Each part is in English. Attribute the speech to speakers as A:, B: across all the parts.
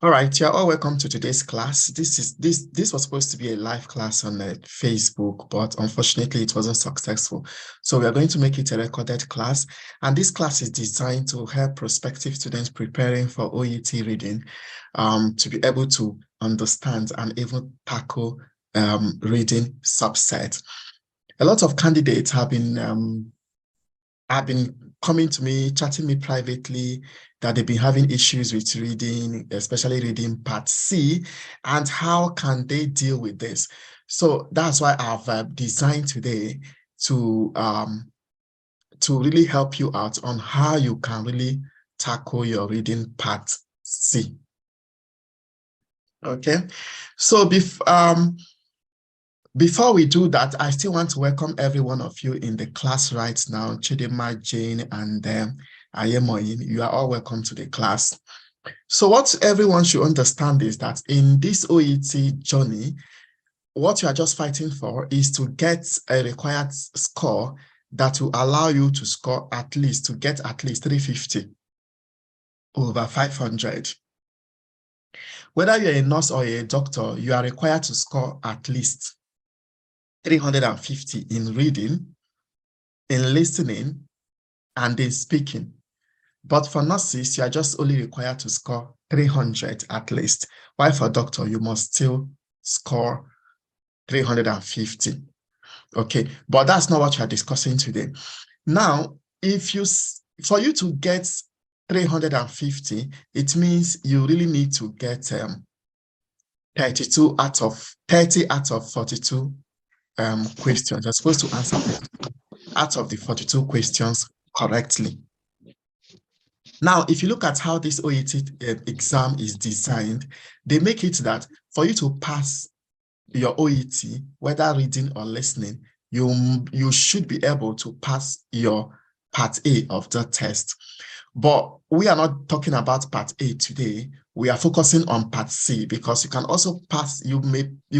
A: All right, you're all welcome to today's class. This was supposed to be a live class on Facebook, but unfortunately it wasn't successful. So we are going to make it a recorded class, and this class is designed to help prospective students preparing for OET reading to be able to understand and even tackle reading subset. A lot of candidates have been coming to me, chatting me privately, that they've been having issues with reading, especially reading Part C, and how can they deal with this? So that's why I've designed today to really help you out on how you can really tackle your reading Part C. Okay, so before we do that, I still want to welcome every one of you in the class right now. Chidima, Jane, and Ayemoyin, you are all welcome to the class. So what everyone should understand is that in this OET journey, what you are just fighting for is to get a required score that will allow you to score at least 350 over 500. Whether you're a nurse or a doctor, you are required to score at least 350 in reading, in listening, and in speaking. But for nurses, you are just only required to score 300 at least, while for doctor, you must still score 350. Okay, but that's not what you're discussing today. Now, for you to get 350, it means you really need to get 30 out of 42 questions. You're supposed to answer out of the 42 questions correctly. Now, if you look at how this OET exam is designed, they make it that for you to pass your OET, whether reading or listening, you should be able to pass your Part A of the test. But we are not talking about Part A today. We are focusing on Part C, because you can also pass, you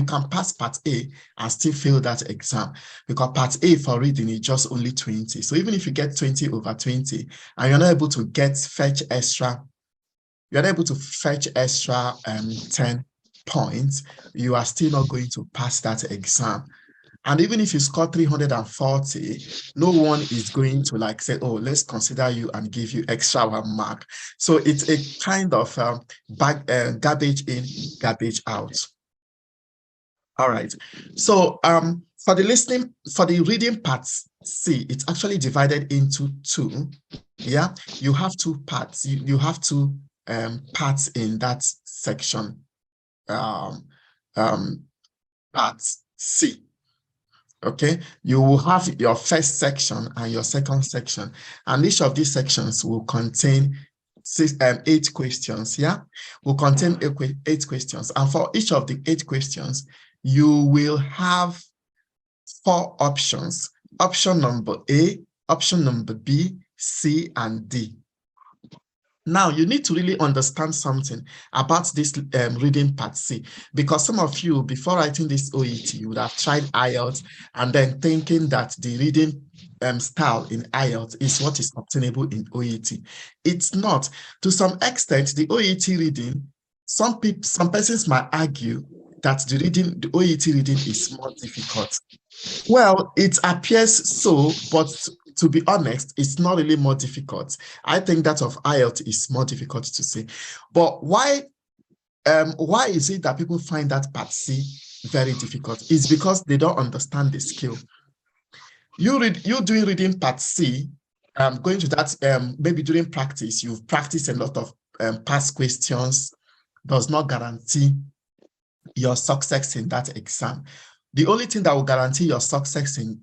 A: can pass Part A and still fail that exam, because Part A for reading is just only 20. So even if you get 20 over 20 and you're not able to fetch extra 10 points, you are still not going to pass that exam. And even if you score 340, no one is going to say, oh, let's consider you and give you extra 1 mark. So it's a kind of garbage in, garbage out. All right. So for the reading Part C, it's actually divided into 2. Yeah, you have 2 parts. You have 2 parts in that section. Part C. Okay, you will have your first section and your second section, and each of these sections will contain 8 questions. Yeah, will contain 8 questions, and for each of the 8 questions, you will have 4 options. Option number A, option number B, C, and D. Now, you need to really understand something about this reading Part C, because some of you, before writing this OET, you would have tried IELTS and then thinking that the reading style in IELTS is what is obtainable in OET. It's not. To some extent, the OET reading, some persons might argue that the OET reading is more difficult. Well, it appears so, but to be honest, it's not really more difficult. I think that of IELTS is more difficult to say. But why is it that people find that Part C very difficult? It's because they don't understand the skill. You doing reading Part C, going to that, maybe during practice, you've practiced a lot of past questions, does not guarantee your success in that exam. The only thing that will guarantee your success in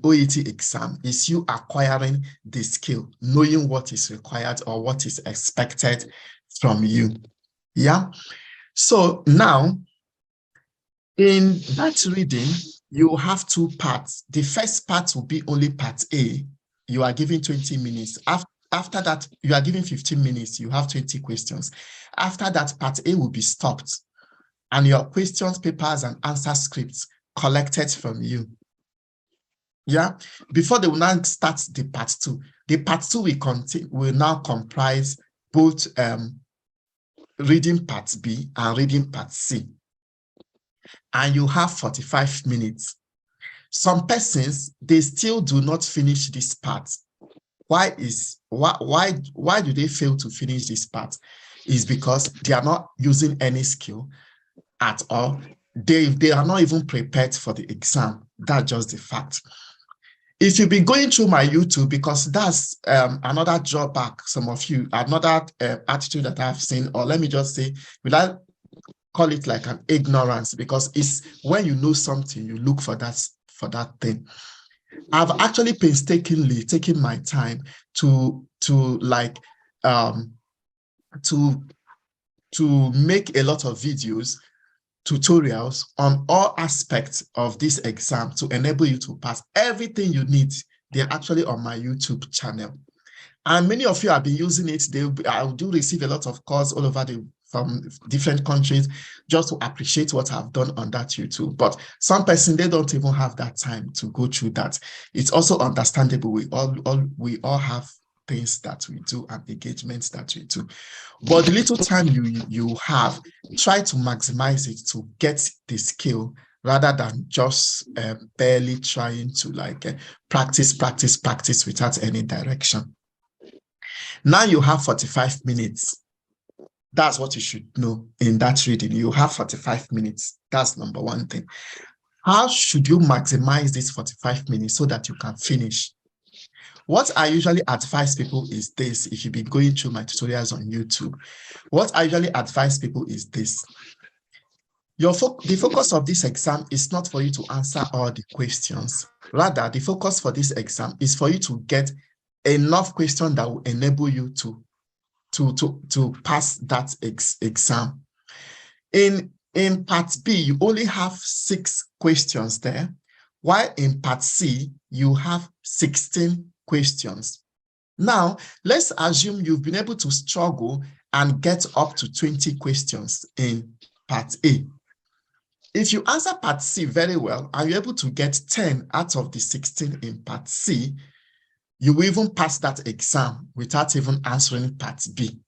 A: OET exam is you acquiring the skill, knowing what is required or what is expected from you. Yeah. So now, in that reading, you have 2 parts. The first part will be only Part A. You are given 20 minutes. After that, you are given 15 minutes. You have 20 questions. After that, Part A will be stopped, and your questions, papers, and answer scripts collected from you. Yeah, before they will now start the Part 2. The Part 2 will now comprise both reading part B and reading part C. And you have 45 minutes. Some persons, they still do not finish this part. Why do they fail to finish this part? Is because they are not using any skill at all. They are not even prepared for the exam. That's just the fact. If you be going through my YouTube, because that's another drawback, some of you, another attitude that I've seen, or let me just say, will I call it like an ignorance, because it's when you know something, you look for that thing. I've actually painstakingly taken my time to make a lot of videos, tutorials on all aspects of this exam to enable you to pass. Everything you need, they're actually on my YouTube channel. And many of you have been using it. I do receive a lot of calls all over from different countries just to appreciate what I've done on that YouTube. But some person, they don't even have that time to go through that. It's also understandable. We all have things that we do and engagements that we do. But the little time you have, try to maximize it to get the skill rather than just barely trying to practice without any direction. Now you have 45 minutes. That's what you should know in that reading. You have 45 minutes. That's number one thing. How should you maximize this 45 minutes so that you can finish? What I usually advise people is this. If you've been going through my tutorials on YouTube, what I usually advise people is this. The focus of this exam is not for you to answer all the questions. Rather, the focus for this exam is for you to get enough questions that will enable you to pass that exam. In part B, you only have 6 questions there, while in part C, you have 16 questions. Now, let's assume you've been able to struggle and get up to 20 questions in part A. If you answer part C very well, and you're able to get 10 out of the 16 in part C, you will even pass that exam without even answering part B.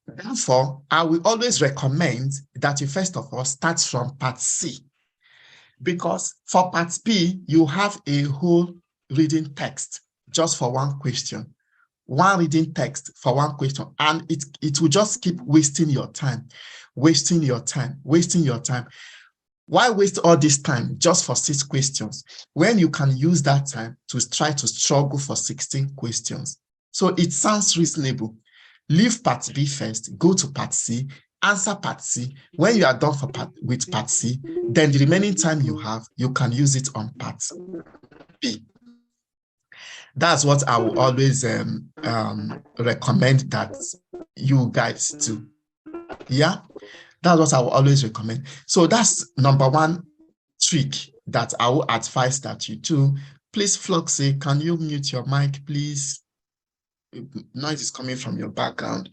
A: Therefore, I will always recommend that you first of all start from part C, because for part B, you have a whole reading text just for one question, one reading text for one question, and it will just keep wasting your time. Why waste all this time just for 6 questions when you can use that time to try to struggle for 16 questions? So it sounds reasonable. Leave part B first, go to part C, answer part C. When you are done with part C, then the remaining time you have, you can use it on part B. That's what I will always recommend that you guys do. Yeah, that's what I will always recommend. So that's number one trick that I will advise that you do. Please, Floxy, can you mute your mic, please? Noise is coming from your background.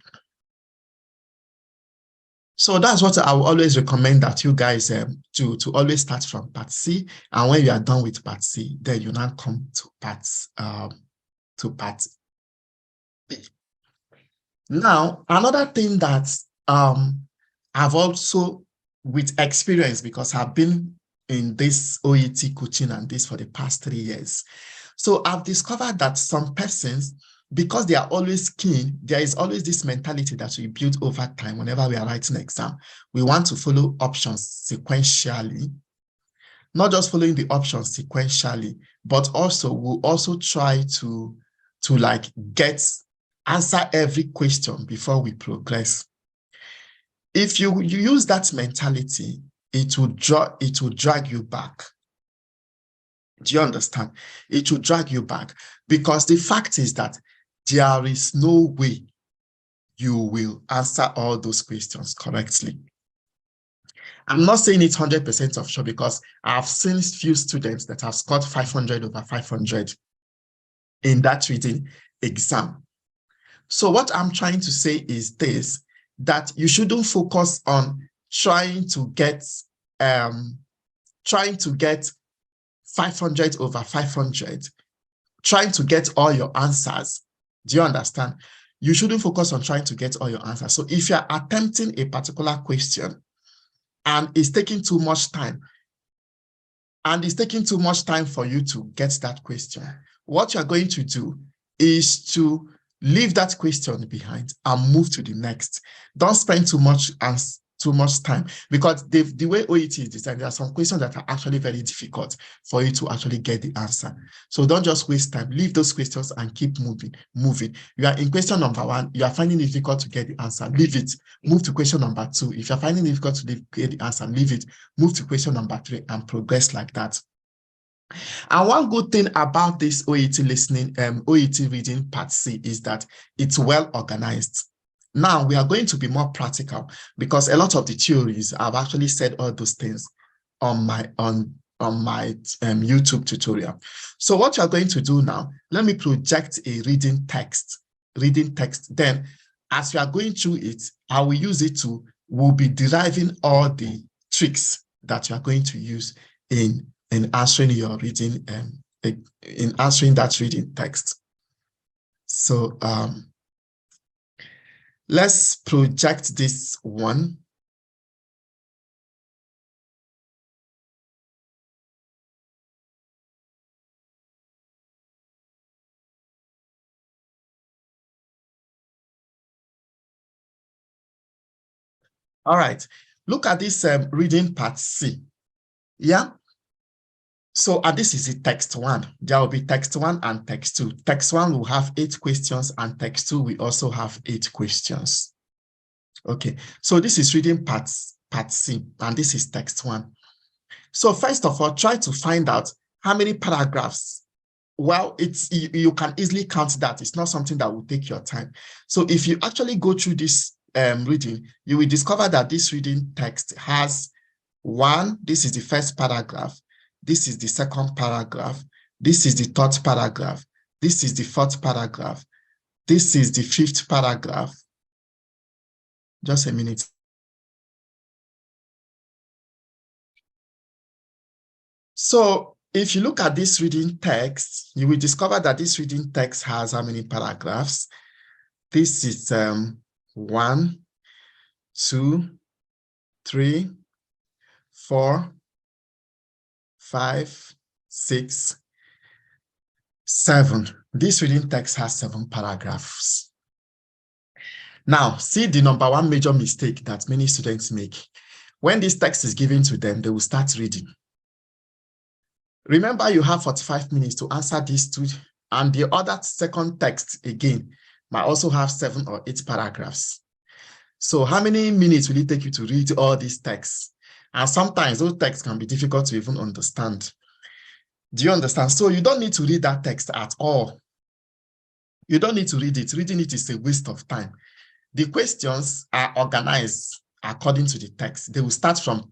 A: So that's what I will always recommend that you guys do, to always start from part C, and when you are done with part C, then you now come to part B. Now, another thing that I've also, with experience, because I've been in this OET coaching and this for the past 3 years, so I've discovered that some persons, because they are always keen, there is always this mentality that we build over time whenever we are writing an exam. We want to follow options sequentially, not just following the options sequentially, but also we'll also try to answer every question before we progress. If you use that mentality, it will drag you back. Do you understand? It will drag you back, because the fact is that there is no way you will answer all those questions correctly. I'm not saying it's 100% of sure, because I've seen few students that have scored 500 over 500 in that reading exam. So what I'm trying to say is this, that you shouldn't focus on trying to get 500 over 500, trying to get all your answers. Do you understand? you shouldn't focus on trying to get all your answers. So if you're attempting a particular question and it's taking too much time, for you to get that question, what you're going to do is to leave that question behind and move to the next. Don't spend too much time, because the way OET is designed, there are some questions that are actually very difficult for you to actually get the answer. So don't just waste time. Leave those questions and keep moving. You are in question number 1, you are finding it difficult to get the answer, leave it. Move to question number 2. If you're finding it difficult to get the answer, leave it. Move to question number 3 and progress like that. And one good thing about this OET reading part C is that it's well organized. Now we are going to be more practical, because a lot of the theories, I've actually said all those things on my YouTube tutorial. So what you're going to do now, let me project a reading text. Then as we are going through it, I will use it we'll be deriving all the tricks that you are going to use in answering your reading, in answering that reading text. So let's project this one. All right, look at this reading part C. Yeah. So this is the text 1. There will be text 1 and text 2. Text 1 will have 8 questions, and text 2 will also have 8 questions. Okay, so this is reading part C, and this is text 1. So first of all, try to find out how many paragraphs. Well, you can easily count that. It's not something that will take your time. So if you actually go through this reading, you will discover that this reading text has 1. This is the first paragraph. This is the second paragraph. This is the third paragraph. This is the fourth paragraph. This is the 5th paragraph. Just a minute. So if you look at this reading text, you will discover that this reading text has how many paragraphs? This is 1, 2, 3, 4, 5, 6, 7. This reading text has 7 paragraphs. Now, see the number 1 major mistake that many students make. When this text is given to them, they will start reading. Remember, you have 45 minutes to answer these 2, and the other second text again might also have 7 or 8 paragraphs. So how many minutes will it take you to read all these texts? And sometimes those texts can be difficult to even understand. Do you understand? So you don't need to read that text at all. You don't need to read it. Reading it is a waste of time. The questions are organized according to the text. They will start from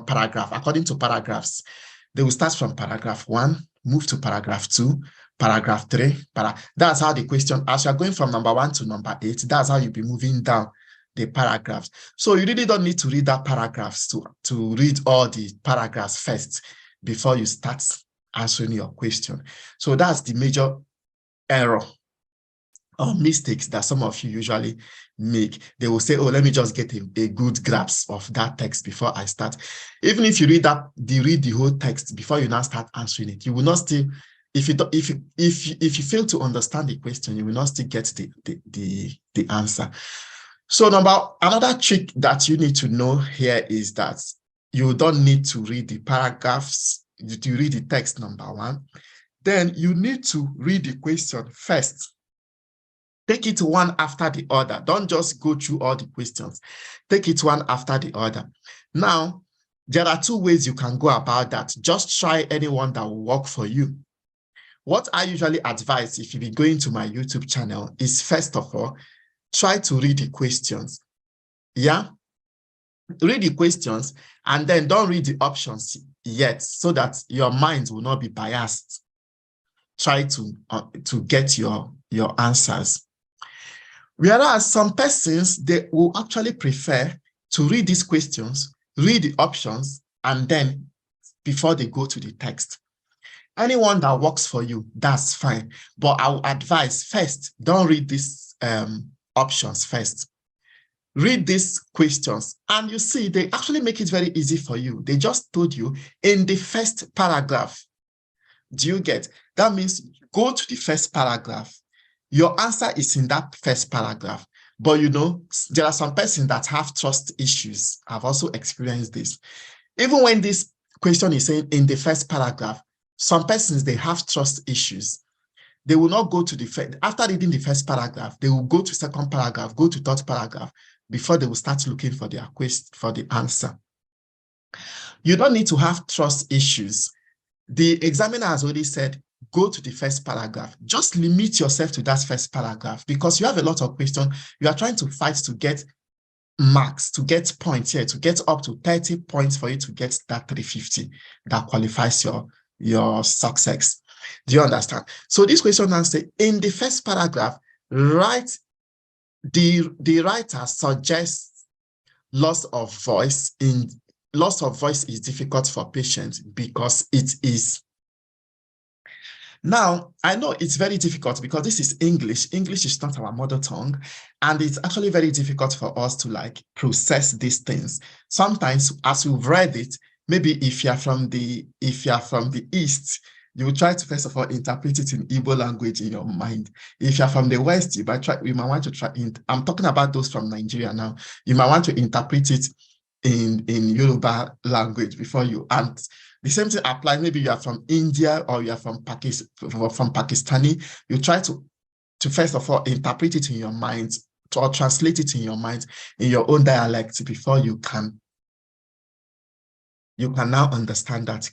A: paragraph, according to paragraphs. They will start from paragraph 1, move to paragraph 2, paragraph 3. That's how the question, as you're going from number 1 to number 8, that's how you'll be moving down the paragraphs. So you really don't need to read that paragraphs to read all the paragraphs first before you start answering your question. So that's the major error or mistakes that some of you usually make. They will say, oh, let me just get a good grasp of that text before I start. Even if you read the whole text before you now start answering it, you will not still, if you fail to understand the question, you will not still get the answer. So another trick that you need to know here is that you don't need to read the paragraphs, to read the text number 1. Then you need to read the question first. Take it one after the other. Don't just go through all the questions. Take it one after the other. Now, there are 2 ways you can go about that. Just try anyone that will work for you. What I usually advise if you be going to my YouTube channel is, first of all, try to read the questions. Yeah? Read the questions and then don't read the options yet, so that your mind will not be biased. Try to get your answers. Whereas some persons, they will actually prefer to read these questions, read the options, and then before they go to the text. Anyone that works for you, that's fine. But I will advise, first, don't read these options first. Read these questions, and you see they actually make it very easy for you. They just told you in the first paragraph. Do you get? That means go to the first paragraph. Your answer is in that first paragraph. But you know, there are some persons that have trust issues. I've also experienced this. Even when this question is saying in the first paragraph, some persons, they have trust issues. They will not go to the first, after reading the first paragraph, they will go to second paragraph, go to third paragraph, before they will start looking for their quest for the answer. You don't need to have trust issues. The examiner has already said, go to the first paragraph. Just limit yourself to that first paragraph, because you have a lot of questions. You are trying to fight to get marks, to get points here, to get up to 30 points for you to get that 350 that qualifies your success. Do you understand? So this question now says, in the first paragraph, the writer suggests loss of voice. Loss of voice is difficult for patients because it is. Now, I know it's very difficult because this is English. English is not our mother tongue, and it's actually very difficult for us to process these things. Sometimes, as we've read it, maybe if you're from the East, you will try to first of all interpret it in Igbo language in your mind. If you're from the West, you might want to try. I'm talking about those from Nigeria now. You might want to interpret it in Yoruba language before you. And the same thing applies. Maybe you are from India or you are from Pakistani. You try to first of all interpret it in your mind, or translate it in your mind in your own dialect before you can now understand that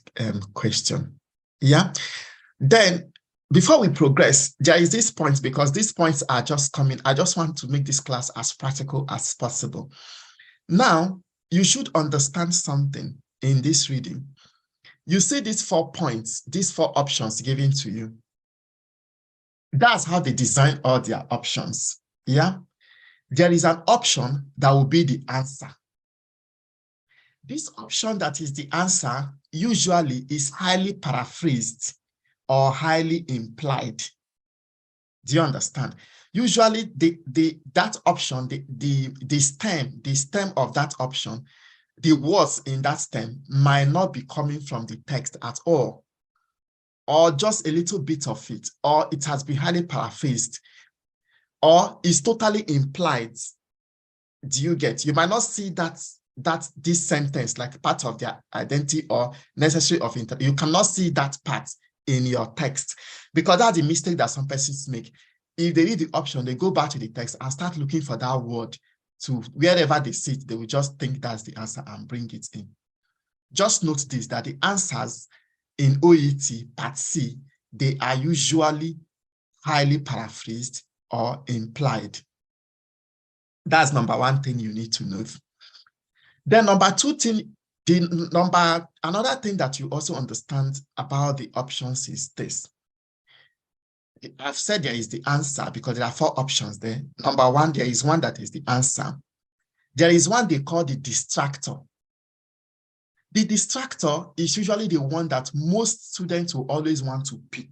A: question. Yeah. Then before we progress, there is this point, because these points are just coming. I just want to make this class as practical as possible. Now, you should understand something in this reading. You see these 4 points, these 4 options given to you. That's how they design all their options. Yeah. There is an option that will be the answer. This option that is the answer usually is highly paraphrased or highly implied. Do you understand? Usually that option, the stem of that option, the words in that stem might not be coming from the text at all, or just a little bit of it, or it has been highly paraphrased, or is totally implied. Do you get? You might not see that this sentence like part of their identity or necessary of intent. You cannot see that part in your text, because that's the mistake that some persons make. If they read the option, they go back to the text and start looking for that word to wherever they see it, they will just think that's the answer and bring it in. Just note this, that the answers in OET Part C, they are usually highly paraphrased or implied. That's number 1 thing you need to note. Then number 2 thing, another thing that you also understand about the options is this. I've said there is the answer because there are 4 options there. Number 1, there is one that is the answer. There is one they call the distractor. The distractor is usually the one that most students will always want to pick.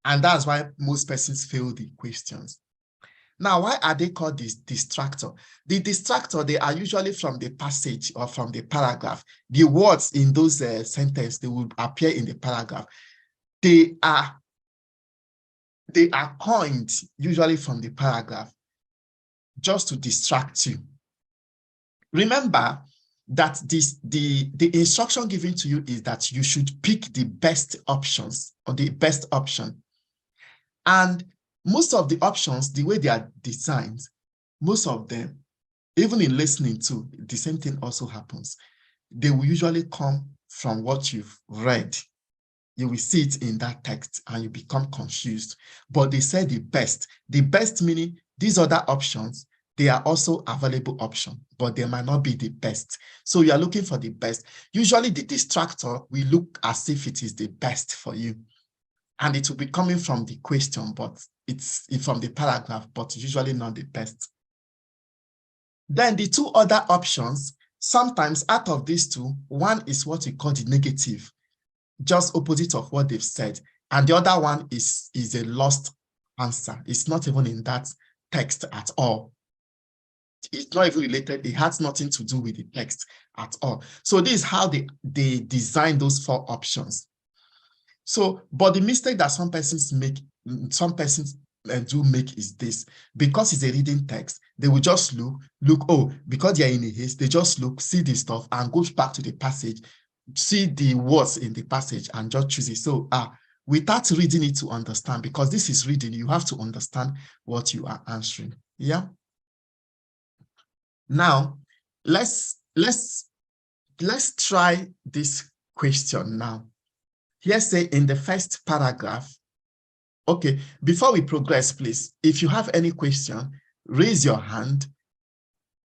A: And that's why most persons fail the questions. Now, why are they called this distractor? The distractor, they are usually from the passage or from the paragraph. The words in those sentences, they will appear in the paragraph. They are coined usually from the paragraph just to distract you. Remember that the instruction given to you is that you should pick the best options or the best option. And most of the options, the way they are designed, most of them, even in listening to, the same thing also happens. They will usually come from what you've read. You will see it in that text and you become confused. But they say the best. The best meaning these other options, they are also available options, but they might not be the best. So you are looking for the best. Usually the distractor will look as if it is the best for you. And it will be coming from the question, but it's from the paragraph, but usually not the best. Then the 2 other options, sometimes out of these 2, one is what we call the negative, just opposite of what they've said. And the other one is a lost answer. It's not even in that text at all. It's not even related. It has nothing to do with the text at all. So this is how they design those 4 options. So, but the mistake that some persons do make is this: because it's a reading text, they will just look, oh, because they're in a haste, they just look, see the stuff, and go back to the passage, see the words in the passage, and just choose it. So, without reading it to understand, because this is reading, you have to understand what you are answering. Yeah. Now, let's try this question now. Here, say in the first paragraph. Okay, before we progress, please, if you have any question, raise your hand.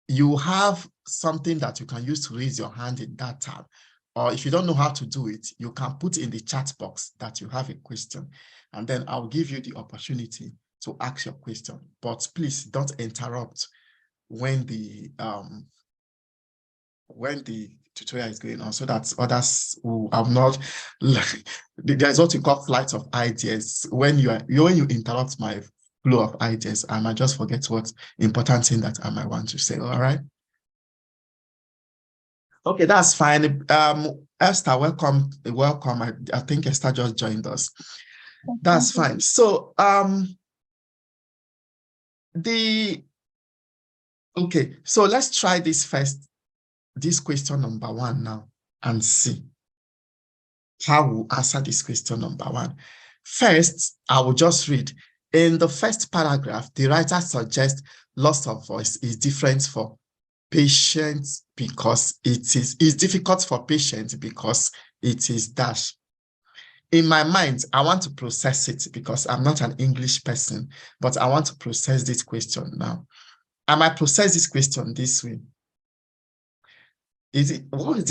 A: You have something that you can use to raise your hand in that tab. Or if you don't know how to do it, you can put in the chat box that you have a question, and then I'll give you the opportunity to ask your question. But please don't interrupt when the tutorial is going on, so that others who have not, there's what you call flight of ideas. When you interrupt my flow of ideas, I might just forget what important thing that I might want to say. All right. Okay, that's fine. Esther, welcome. I think Esther just joined us. That's fine. So okay, so let's try this first. This question number 1 now, and see how we'll answer this question number 1. First, I will just read. In the first paragraph, the writer suggests loss of voice is different for patients because it's difficult for patients because it is dash. In my mind, I want to process it because I'm not an English person, but I want to process this question now. I might process this question this way. What was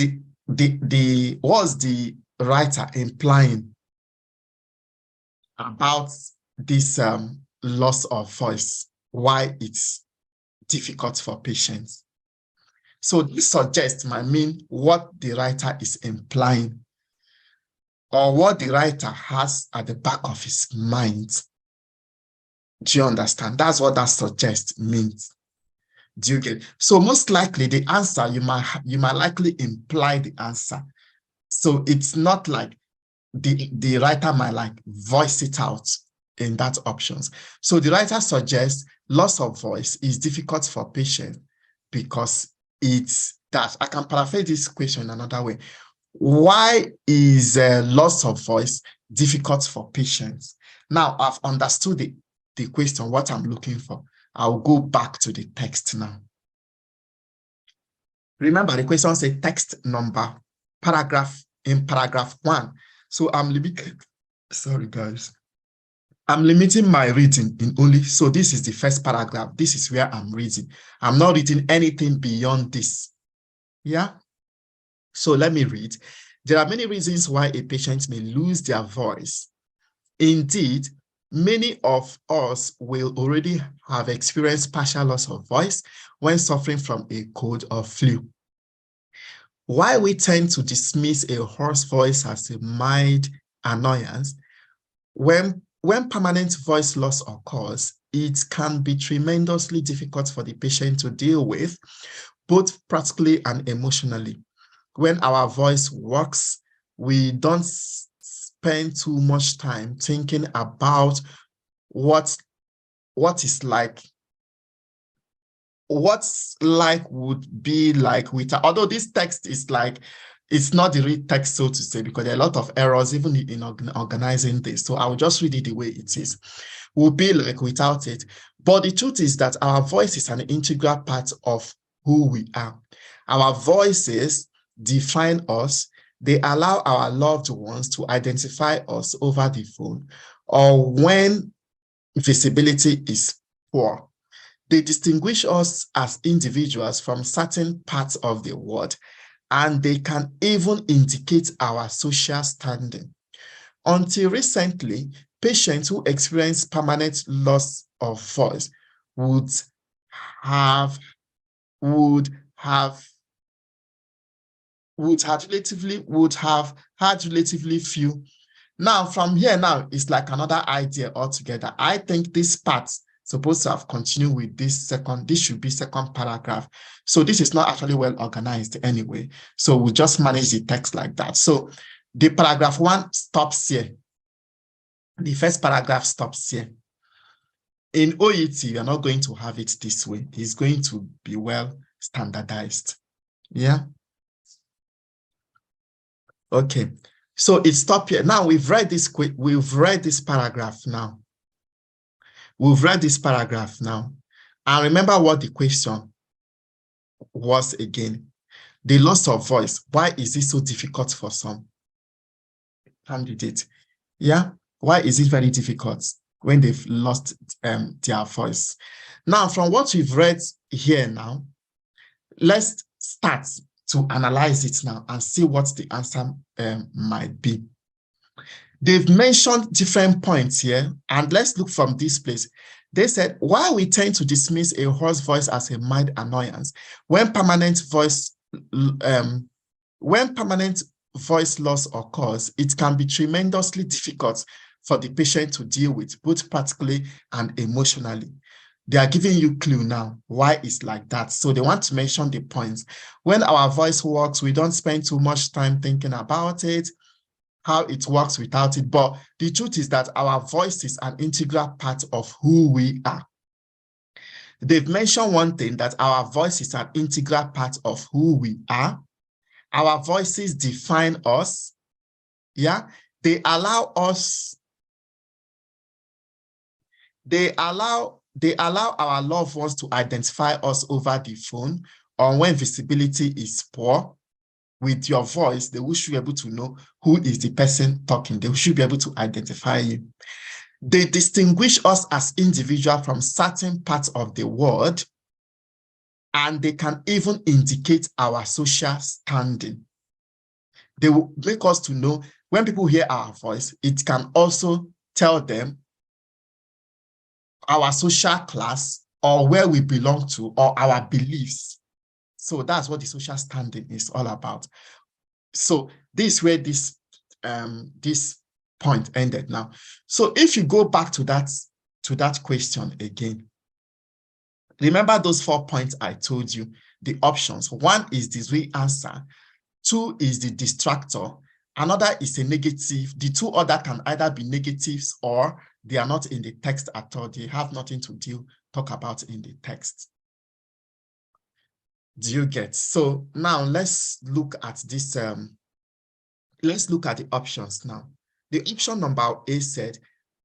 A: the writer implying about this loss of voice? Why it's difficult for patients? So this suggests might mean what the writer is implying, or what the writer has at the back of his mind. Do you understand? That's what that suggests means. Do you get it? So most likely the answer, you might likely imply the answer. So it's not like the writer might like voice it out in that options. So the writer suggests loss of voice is difficult for patients because it's that. I can paraphrase this question another way. Why is loss of voice difficult for patients? Now I've understood the question, what I'm looking for. I'll go back to the text now. Remember, the question says text number, paragraph 1. So I'm limiting, sorry guys. I'm limiting my reading in only, so this is the first paragraph. This is where I'm reading. I'm not reading anything beyond this. Yeah. So let me read. There are many reasons why a patient may lose their voice. Indeed, many of us will already have experienced partial loss of voice when suffering from a cold or flu. While we tend to dismiss a hoarse voice as a mild annoyance, when permanent voice loss occurs, it can be tremendously difficult for the patient to deal with, both practically and emotionally. When our voice works, we don't spend too much time thinking about what's like would be like without, although this text is like, it's not the real text, so to say, because there are a lot of errors even in organizing this. So I'll just read it the way it is. Would be like without it. But the truth is that our voice is an integral part of who we are. Our voices define us. They allow our loved ones to identify us over the phone, or when visibility is poor. They distinguish us as individuals from certain parts of the world, and they can even indicate our social standing. Until recently, patients who experience permanent loss of voice would have had relatively few. Now, from here now, it's like another idea altogether. I think this part, supposed to have continued with this should be second paragraph. So this is not actually well organized anyway. So we'll just manage the text like that. So the paragraph 1 stops here. The first paragraph stops here. In OET, you're not going to have it this way. It's going to be well standardized. Yeah. Okay. So it stopped here. Now we've read this paragraph now. We've read this paragraph now. And remember what the question was again. The loss of voice. Why is it so difficult for some candidate? Yeah. Why is it very difficult when they've lost their voice? Now, from what we've read here now, let's start to analyze it now and see what the answer might be. They've mentioned different points here, and let's look from this place. They said, while we tend to dismiss a hoarse voice as a mild annoyance, when permanent voice loss occurs, it can be tremendously difficult for the patient to deal with, both practically and emotionally. They are giving you clue now why it's like that. So they want to mention the points. When our voice works, we don't spend too much time thinking about it, how it works without it. But the truth is that our voice is an integral part of who we are. They've mentioned one thing, that our voice is an integral part of who we are. Our voices define us. Yeah, they allow us. They allow our loved ones to identify us over the phone, or when visibility is poor. With your voice, they should be able to know who is the person talking. They should be able to identify you. They distinguish us as individuals from certain parts of the world, and they can even indicate our social standing. They will make us to know, when people hear our voice, it can also tell them our social class, or where we belong to, or our beliefs. So that's what the social standing is all about. So this is where this point ended now. So if you go back to that question again, remember those 4 points I told you, the options. 1 is the real answer. 2 is the distractor. Another is a negative. The 2 other can either be negatives, or they are not in the text at all. They have nothing to talk about in the text. Do you get? So now let's look at this. Let's look at the options now. The option number A said,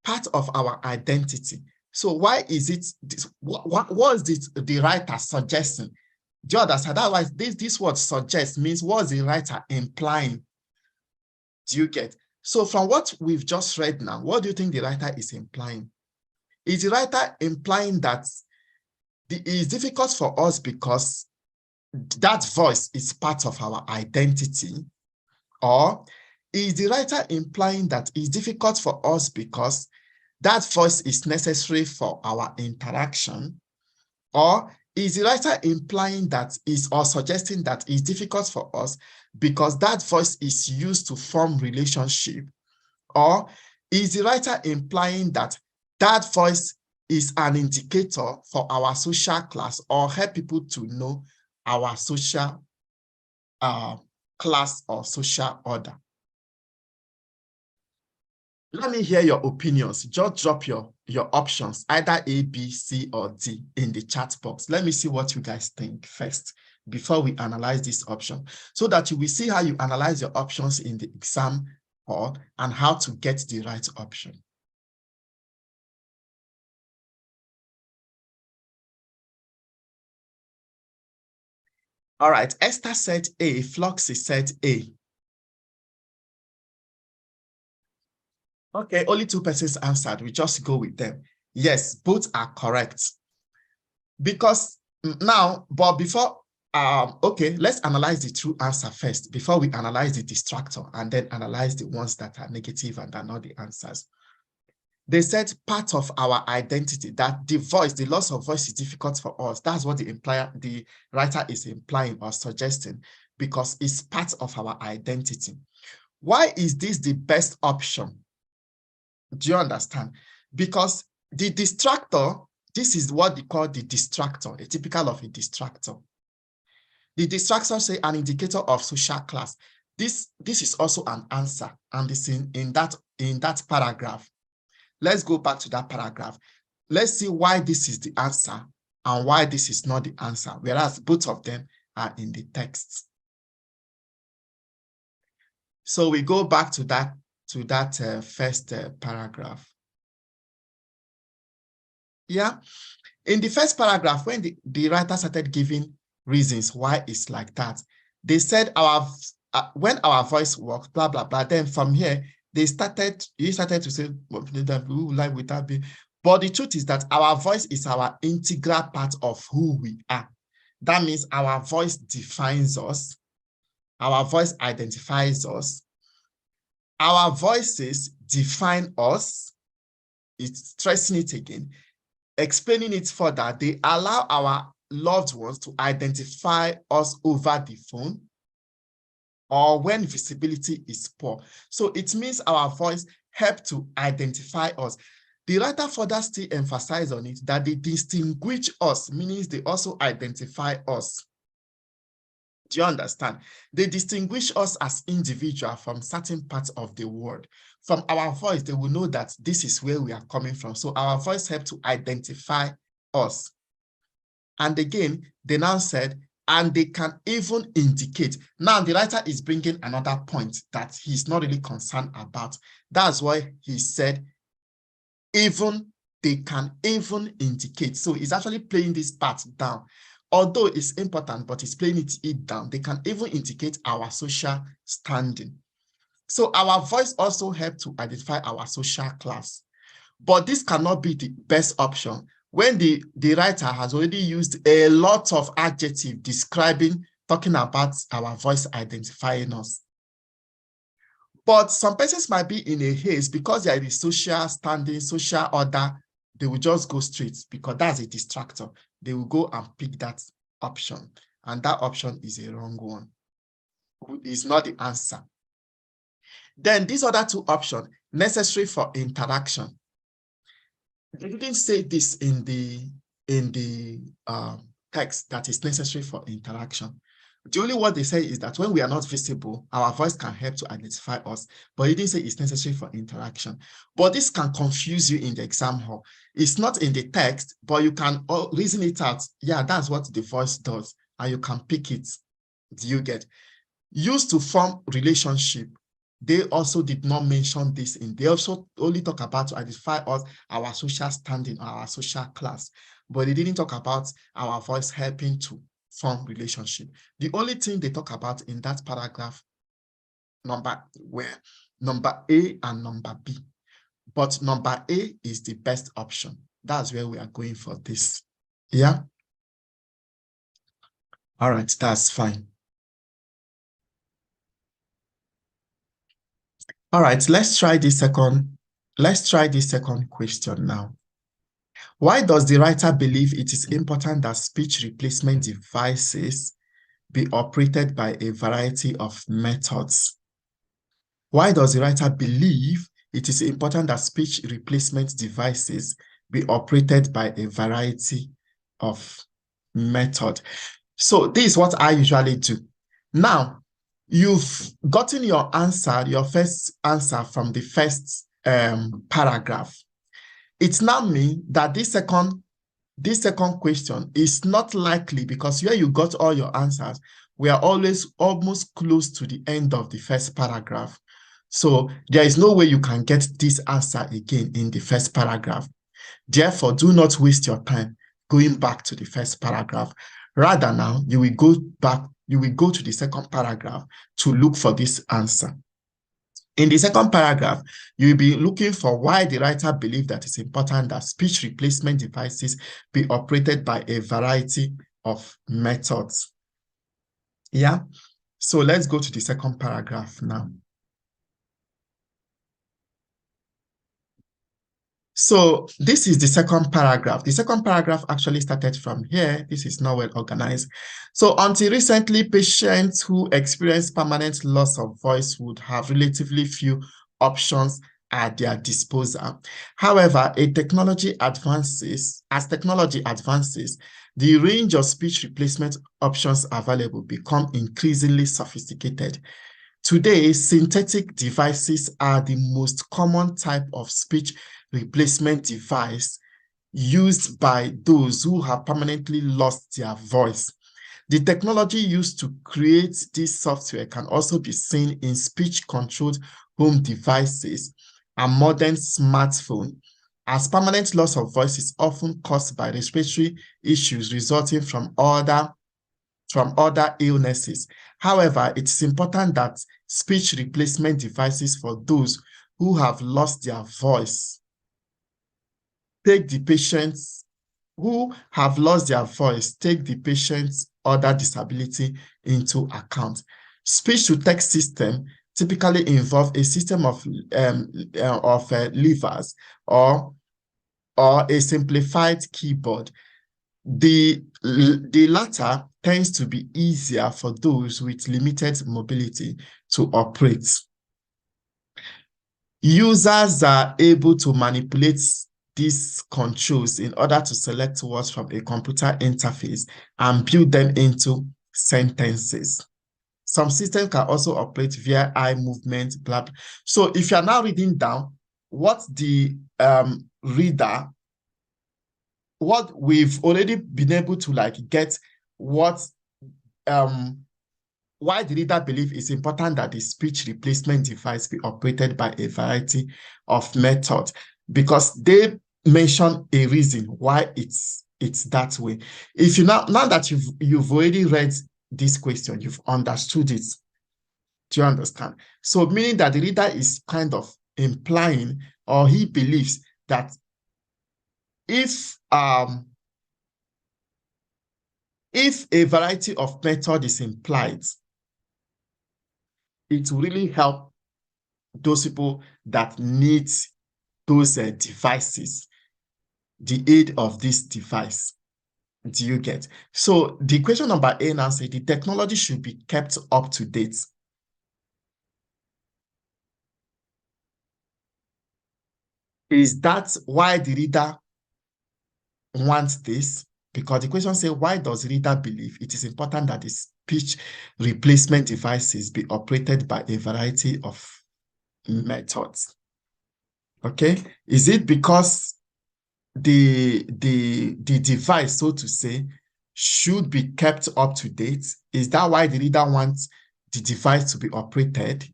A: part of our identity. So why is it this? What was the writer suggesting? Do you understand? Otherwise, this word suggest means what's the writer implying? Do you get? So from what we've just read now, what do you think the writer is implying? Is the writer implying that it is difficult for us because that voice is part of our identity? Or is the writer implying that it's difficult for us because that voice is necessary for our interaction? Or is the writer implying that or suggesting that it's difficult for us because that voice is used to form relationship? Or is the writer implying that that voice is an indicator for our social class, or help people to know our social class or social order? Let me hear your opinions. Just drop your options, either A, B, C, or D in the chat box. Let me see what you guys think first before we analyze this option, so that you will see how you analyze your options in the exam hall and how to get the right option. All right, Esther said A, Floxy said A. Okay, only 2 persons answered. We just go with them. Yes, both are correct. Because now, but before, okay, let's analyze the true answer first before we analyze the distractor, and then analyze the ones that are negative and are not the answers. They said part of our identity, that the voice, the loss of voice is difficult for us. That's what the writer is implying or suggesting, because it's part of our identity. Why is this the best option? Do you understand? Because the distractor this is what they call the distractor, a typical of a distractor. The distractor say an indicator of social class. This is also an answer, and it's in that paragraph. Let's go back to that paragraph. Let's see why this is the answer and why this is not the answer, whereas both of them are in the text. So we go back to that first paragraph. Yeah, in the first paragraph, when the writer started giving reasons why it's like that, they said when our voice works, blah blah blah. Then from here, he started to say, who like would that be? But the truth is that our voice is our integral part of who we are. That means our voice defines us. Our voice identifies us. Our voices define us. It's stressing it again. Explaining it further, they allow our loved ones to identify us over the phone or when visibility is poor. So it means our voice helps to identify us. The writer further still emphasizes on it that they distinguish us, meaning they also identify us. Do you understand? They distinguish us as individuals from certain parts of the world. From our voice, they will know that this is where we are coming from. So our voice helps to identify us. And again, they now said, and they can even indicate. Now, the writer is bringing another point that he's not really concerned about. That's why he said, even they can even indicate. So he's actually playing this part down. Although it's important, but he's playing it down. They can even indicate our social standing. So our voice also helps to identify our social class. But this cannot be the best option when the writer has already used a lot of adjectives talking about our voice identifying us. But some persons might be in a haze because they are in the social standing, social order. They will just go straight because that's a distractor. They will go and pick that option. And that option is a wrong one. It's not the answer. Then these other two options, necessary for interaction. They didn't say this in the text that is necessary for interaction. The only what they say is that when we are not visible, our voice can help to identify us, but it didn't say it's necessary for interaction. But this can confuse you in the exam hall. It's not in the text, but you can reason it out. Yeah, that's what the voice does, and you can pick it. Do you get? Used to form relationship. They also did not mention this they also only talk about to identify us, our social standing, our social class, but they didn't talk about our voice helping to form relationship. The only thing they talk about in that paragraph number A and number B, but number A is the best option. That's where we are going for this. Yeah. All right, that's fine. All right, let's try the second question now. Why does the writer believe it is important that speech replacement devices be operated by a variety of methods? Why does the writer believe it is important that speech replacement devices be operated by a variety of methods? So this is what I usually do. Now, you've gotten your answer, your first answer from the first paragraph. It now means that this second question is not likely because where you got all your answers, we are always almost close to the end of the first paragraph. So there is no way you can get this answer again in the first paragraph. Therefore, do not waste your time going back to the first paragraph. Rather now, you will go to the second paragraph to look for this answer. In the second paragraph, you will be looking for why the writer believes that it's important that speech replacement devices be operated by a variety of methods. Yeah, so let's go to the second paragraph now. So this is the second paragraph. The second paragraph actually started from here. This is not well organized. So until recently, patients who experience permanent loss of voice would have relatively few options at their disposal. However, as technology advances, the range of speech replacement options available become increasingly sophisticated. Today, synthetic devices are the most common type of speech replacement device used by those who have permanently lost their voice. The technology used to create this software can also be seen in speech-controlled home devices and modern smartphones, as permanent loss of voice is often caused by respiratory issues resulting from other illnesses. However, it is important that speech replacement devices for those who have lost their voice take the patient's other disability into account. Speech-to-text system typically involve a system of levers or a simplified keyboard. The latter tends to be easier for those with limited mobility to operate. Users are able to manipulate these controls in order to select words from a computer interface and build them into sentences. Some systems can also operate via eye movement, blah, blah. So if you're now reading down what the what we've already been able to get what why the reader believes it's important that the speech replacement device be operated by a variety of methods, because they mention a reason why it's that way. If you now that you've already read this question, you've understood it. Do you understand? So meaning that the reader is kind of implying, or he believes that if a variety of method is implied, it will really help those people that need those devices, the aid of this device. Do you get? So the question number A now says the technology should be kept up to date. Is that why the reader wants this? Because the question says, why does the reader believe it is important that the speech replacement devices be operated by a variety of methods? Okay, is it because the device, so to say, should be kept up to date? Is that why the reader wants the device to be operated?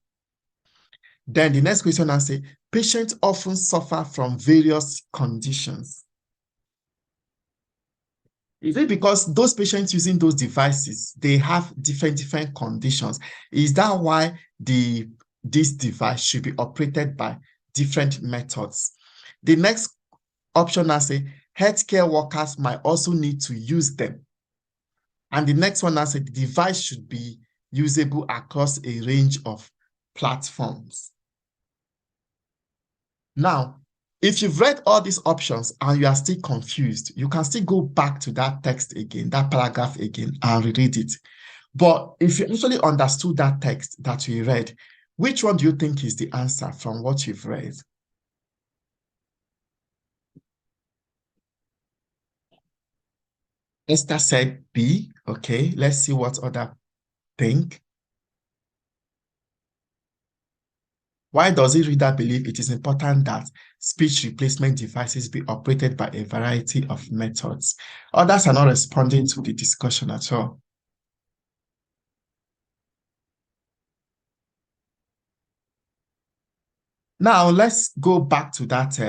A: Then the next question I say, patients often suffer from various conditions. Is it because those patients using those devices, they have different conditions? Is that why this device should be operated by different methods? The next option I say, healthcare workers might also need to use them. And the next one I say, the device should be usable across a range of platforms. Now, if you've read all these options and you are still confused, you can still go back to that text again, that paragraph again, and reread it. But if you actually understood that text that we read, which one do you think is the answer from what you've read? Esther said B. Okay, let's see what other think. Why does the reader believe it is important that speech replacement devices be operated by a variety of methods? Others are not responding to the discussion at all. Now, let's go back to that.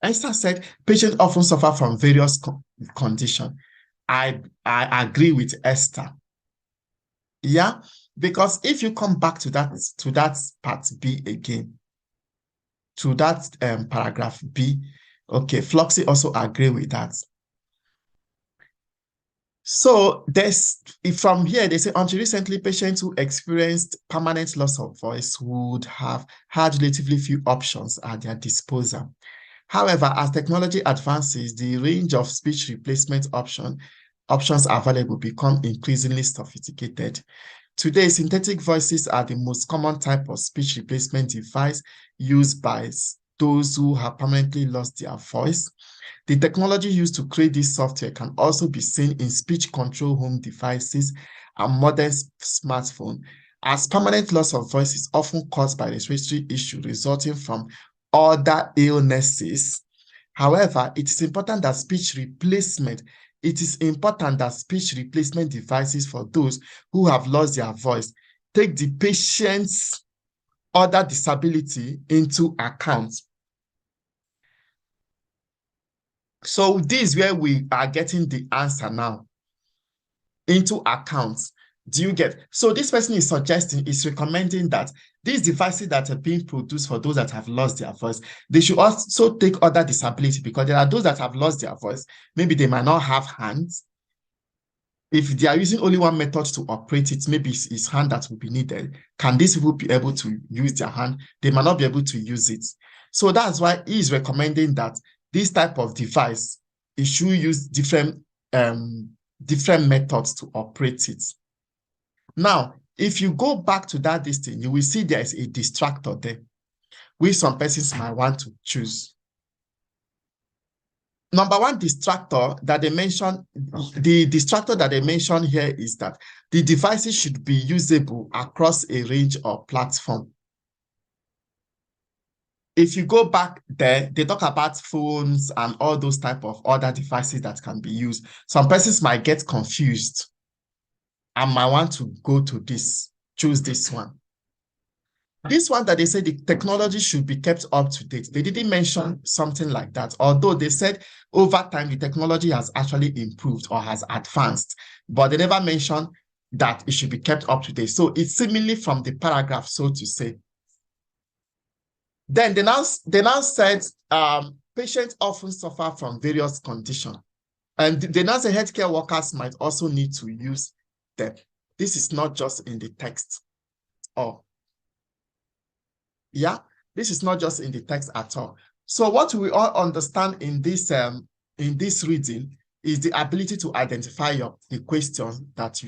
A: Esther said patients often suffer from various conditions. I agree with Esther. Yeah, because if you come back to that part B again, to that paragraph B, okay, Floxy also agree with that. So from here, they say, until recently, patients who experienced permanent loss of voice would have had relatively few options at their disposal. However, as technology advances, the range of speech replacement options available become increasingly sophisticated. Today, synthetic voices are the most common type of speech replacement device used by those who have permanently lost their voice. The technology used to create this software can also be seen in speech control home devices and modern smartphones, as permanent loss of voice is often caused by respiratory issue resulting from other illnesses. However, it is important that speech replacement devices for those who have lost their voice take the patient's other disability into account. So this is where we are getting the answer now. Into account. Do you get? So this person is recommending that these devices that are being produced for those that have lost their voice, they should also take other disability, because there are those that have lost their voice. Maybe they might not have hands. If they are using only one method to operate it, maybe it's hand that will be needed. Can these people be able to use their hand? They might not be able to use it. So that's why he is recommending that this type of device, it should use different methods to operate it. Now, if you go back to that thing, you will see there is a distractor there, which some persons might want to choose. Number one distractor that they mentioned, the distractor that they mentioned here is that the devices should be usable across a range of platforms. If you go back there, they talk about phones and all those type of other devices that can be used. Some persons might get confused and might want to go to choose this one. This one that they say the technology should be kept up to date. They didn't mention something like that, although they said over time the technology has actually improved or has advanced, but they never mentioned that it should be kept up to date. So it's seemingly from the paragraph, so to say. Then they now said patients often suffer from various conditions. And they now say healthcare workers might also need to use them. This is not just in the text. This is not just in the text at all. So what we all understand in this reading is the ability to identify the question that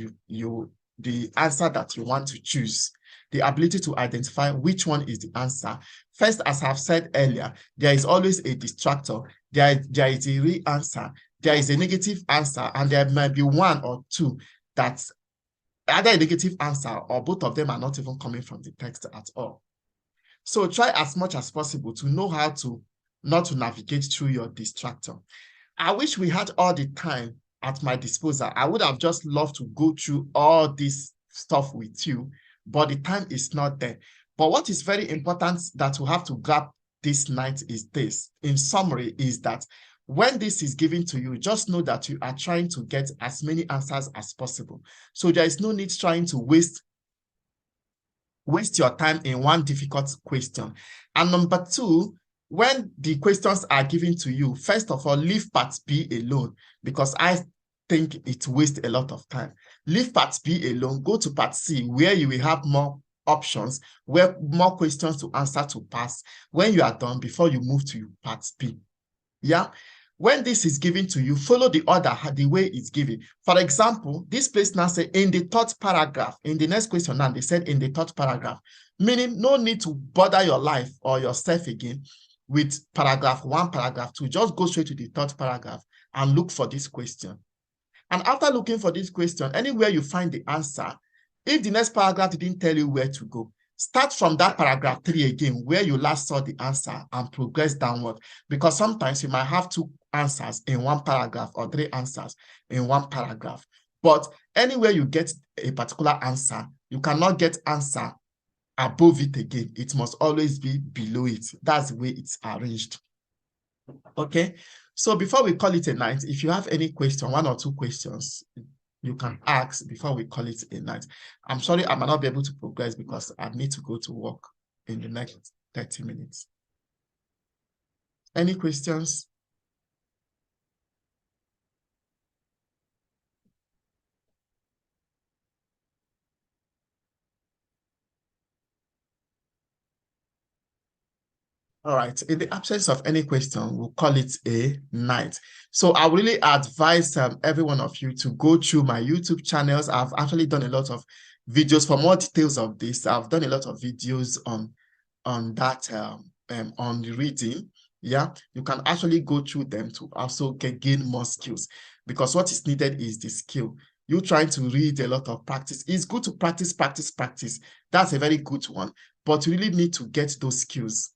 A: the answer that you want to choose. The ability to identify which one is the answer. First, as I've said earlier, there is always a distractor. There is a real answer. There is a negative answer, and there might be one or two that's either a negative answer or both of them are not even coming from the text at all. So try as much as possible to know how to not to navigate through your distractor. I wish we had all the time at my disposal. I would have just loved to go through all this stuff with you, but the time is not there. But what is very important that we have to grab this night is this. In summary, is that when this is given to you, just know that you are trying to get as many answers as possible. So there is no need trying to waste your time in one difficult question. And number two, when the questions are given to you, first of all, leave part B alone, because I think it wastes a lot of time. Leave part B alone, go to part C, where you will have more options, where more questions to answer to pass when you are done before you move to part B. Yeah. When this is given to you, follow the order, the way it's given. For example, this place now say in the third paragraph, in the next question now, they said in the third paragraph, meaning no need to bother your life or yourself again with paragraph 1, paragraph 2. Just go straight to the third paragraph and look for this question. And after looking for this question, anywhere you find the answer, if the next paragraph didn't tell you where to go, start from that paragraph 3 again, where you last saw the answer, and progress downward. Because sometimes you might have 2 answers in one paragraph or 3 answers in one paragraph. But anywhere you get a particular answer, you cannot get answer above it again. It must always be below it. That's the way it's arranged. Okay. So before we call it a night, if you have any question, 1 or 2 questions, you can ask before we call it a night. I'm sorry I might not be able to progress because I need to go to work in the next 30 minutes. Any questions? All right, in the absence of any question, we'll call it a night. So I really advise every one of you to go through my YouTube channels. I've actually done a lot of videos. For more details of this, I've done a lot of videos on that on the reading, yeah, you can actually go through them to also gain more skills, because what is needed is the skill. You trying to read a lot of practice. It's good to practice. That's a very good one, but you really need to get those skills.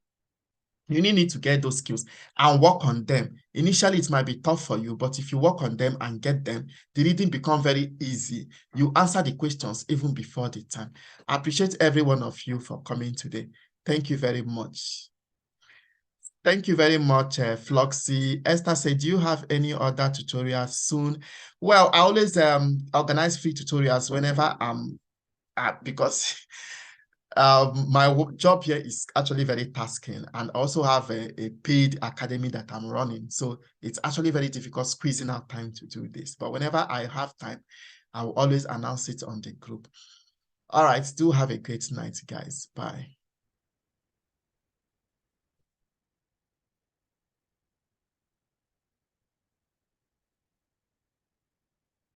A: You need to get those skills and work on them. Initially, it might be tough for you, but if you work on them and get them, the reading becomes very easy. You answer the questions even before the time. I appreciate every one of you for coming today. Thank you very much. Thank you very much, Floxy. Esther said, do you have any other tutorials soon? Well, I always organize free tutorials whenever I'm because my job here is actually very tasking, and I also have a paid academy that I'm running. So it's actually very difficult squeezing out time to do this. But whenever I have time, I will always announce it on the group. All right, do have a great night, guys. Bye.